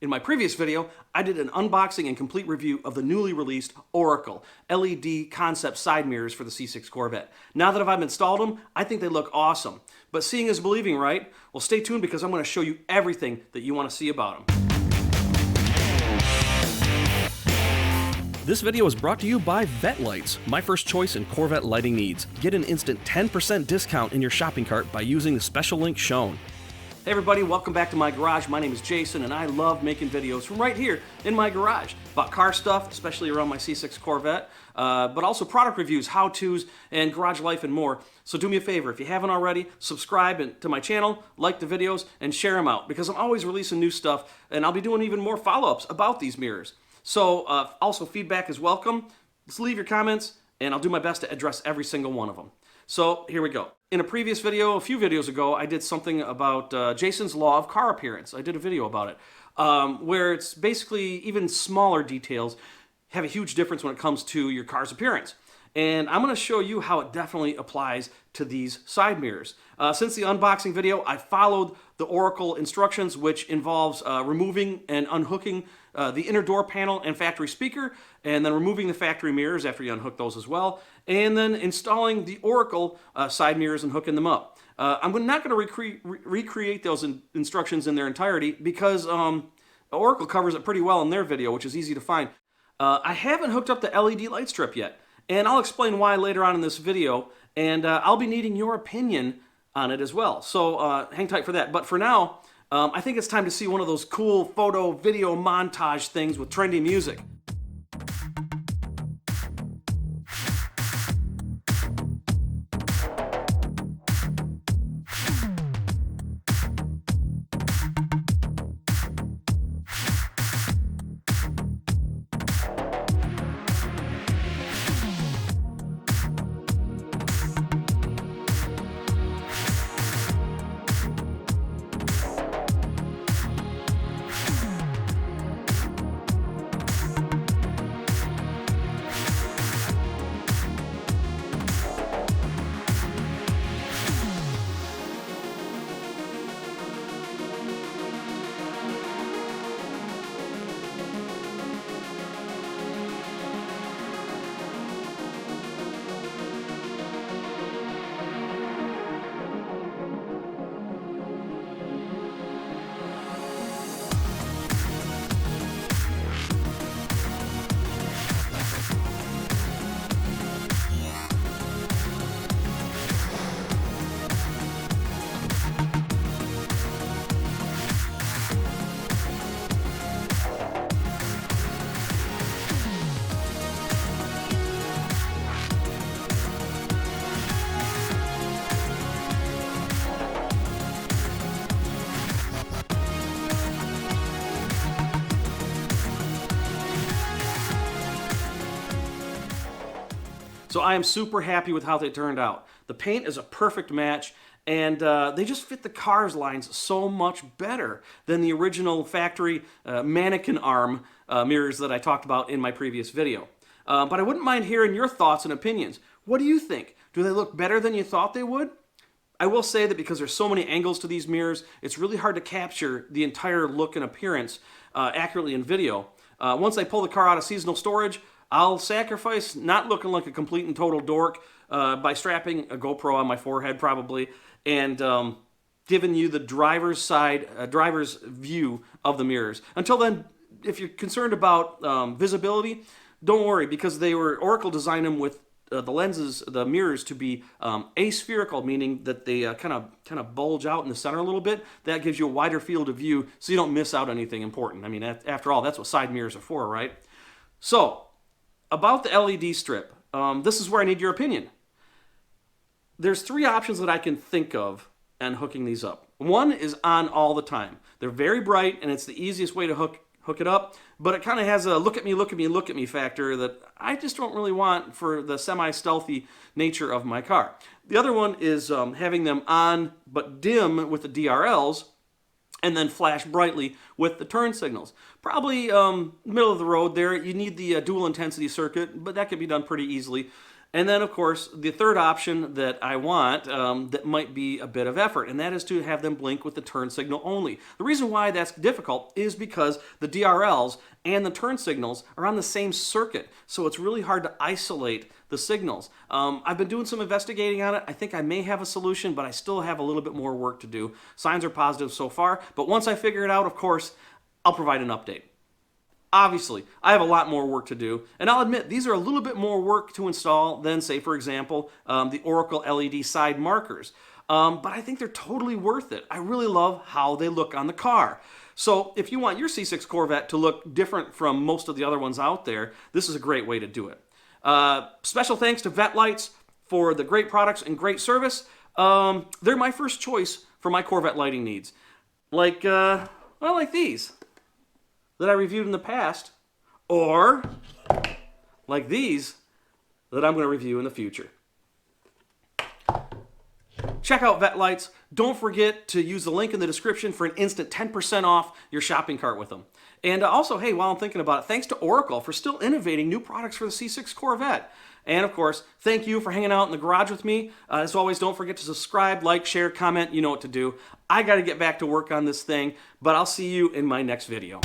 In my previous video, I did an unboxing and complete review of the newly released Oracle LED concept side mirrors for the C6 Corvette. Now that I've installed them, I think they look awesome. But seeing is believing, right? Well, stay tuned because I'm going to show you everything that you want to see about them. This video is brought to you by Vette Lights, my first choice in Corvette lighting needs. Get an instant 10% discount in your shopping cart by using the special link shown. Hey everybody, welcome back to my garage. My name is Jason and I love making videos from right here in my garage about car stuff, especially around my C6 Corvette, but also product reviews, how-tos, and garage life and more. So do me a favor, if you haven't already, subscribe to my channel, like the videos, and share them out because I'm always releasing new stuff and I'll be doing even more follow-ups about these mirrors. So also feedback is welcome. Just leave your comments and I'll do my best to address every single one of them. So here we go. In a previous video, a few videos ago, I did something about Jason's Law of Car Appearance. I did a video about it, where it's basically even smaller details have a huge difference when it comes to your car's appearance. And I'm going to show you how it definitely applies to these side mirrors. Since the unboxing video, I followed the Oracle instructions, which involves removing and unhooking the inner door panel and factory speaker, and then removing the factory mirrors after you unhook those as well, and then installing the Oracle side mirrors and hooking them up. I'm not going to recreate those instructions in their entirety because Oracle covers it pretty well in their video, which is easy to find. I haven't hooked up the LED light strip yet, and I'll explain why later on in this video, and I'll be needing your opinion on it as well. So hang tight for that. But for now, I think it's time to see one of those cool photo video montage things with trendy music. So I am super happy with how they turned out. The paint is a perfect match, and they just fit the car's lines so much better than the original factory mannequin arm mirrors that I talked about in my previous video. But I wouldn't mind hearing your thoughts and opinions. What do you think? Do they look better than you thought they would? I will say that because there's so many angles to these mirrors, it's really hard to capture the entire look and appearance accurately in video. Once I pull the car out of seasonal storage, I'll sacrifice not looking like a complete and total dork by strapping a GoPro on my forehead probably and giving you the driver's view of the mirrors. Until then, if you're concerned about visibility, don't worry because Oracle designed them with the mirrors to be aspherical, meaning that they kind of bulge out in the center a little bit. That gives you a wider field of view so you don't miss out anything important. I mean, after all, that's what side mirrors are for, right? So, about the LED strip, this is where I need your opinion. There's three options that I can think of in hooking these up. One is on all the time. They're very bright and it's the easiest way to hook it up, but it kind of has a look at me, look at me, look at me factor that I just don't really want for the semi-stealthy nature of my car. The other one is having them on but dim with the DRLs and then flash brightly with the turn signals. Probably middle of the road there. You need the dual intensity circuit, but that can be done pretty easily. And then, of course, the third option that I want that might be a bit of effort, and that is to have them blink with the turn signal only. The reason why that's difficult is because the DRLs and the turn signals are on the same circuit, so it's really hard to isolate the signals. I've been doing some investigating on it. I think I may have a solution, but I still have a little bit more work to do. Signs are positive so far, but once I figure it out, of course, I'll provide an update. Obviously, I have a lot more work to do, and I'll admit these are a little bit more work to install than, say, for example, the Oracle LED side markers. But I think they're totally worth it. I really love how they look on the car. So if you want your C6 Corvette to look different from most of the other ones out there, this is a great way to do it. Special thanks to Vette Lights for the great products and great service. They're my first choice for my Corvette lighting needs. Like these that I reviewed in the past, or like these that I'm going to review in the future. Check out Vette Lights. Don't forget to use the link in the description for an instant 10% off your shopping cart with them. And also, hey, while I'm thinking about it, thanks to Oracle for still innovating new products for the C6 Corvette. And of course, thank you for hanging out in the garage with me. As always, don't forget to subscribe, like, share, comment. You know what to do. I got to get back to work on this thing, but I'll see you in my next video.